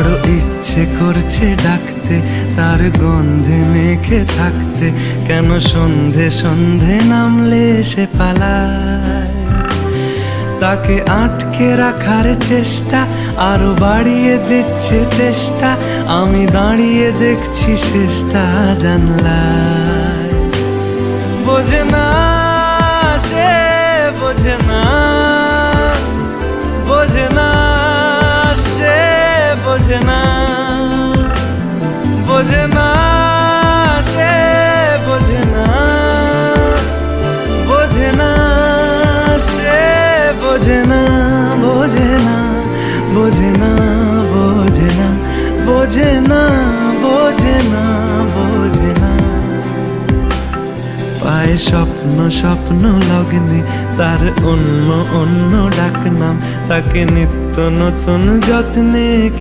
বড় ইচ্ছে করছে ডাকতে, তার গন্ধে মেখে থাকতে, কেন সন্ধে সন্ধে নামলে সে পালায়। তাকে আটকে রাখার চেষ্টা আরো বাড়িয়ে দিচ্ছে তেষ্টা, আমি দাঁড়িয়ে দেখছি শেষটা জানলায়। বোঝে না সে, বোঝে না, বোঝে না সে, বোঝে না, বোঝে না সে, বোঝে না, বোঝে না সে, বোঝে না, বোঝে না, বোঝে না, বোঝে না, বোঝে না, বোঝে না, বোঝে না। পায়ে স্বপ্ন স্বপ্ন লগ্নে তার অন্য অন্য ডাকনাম, তাকে নিত্য নতুন যত্নে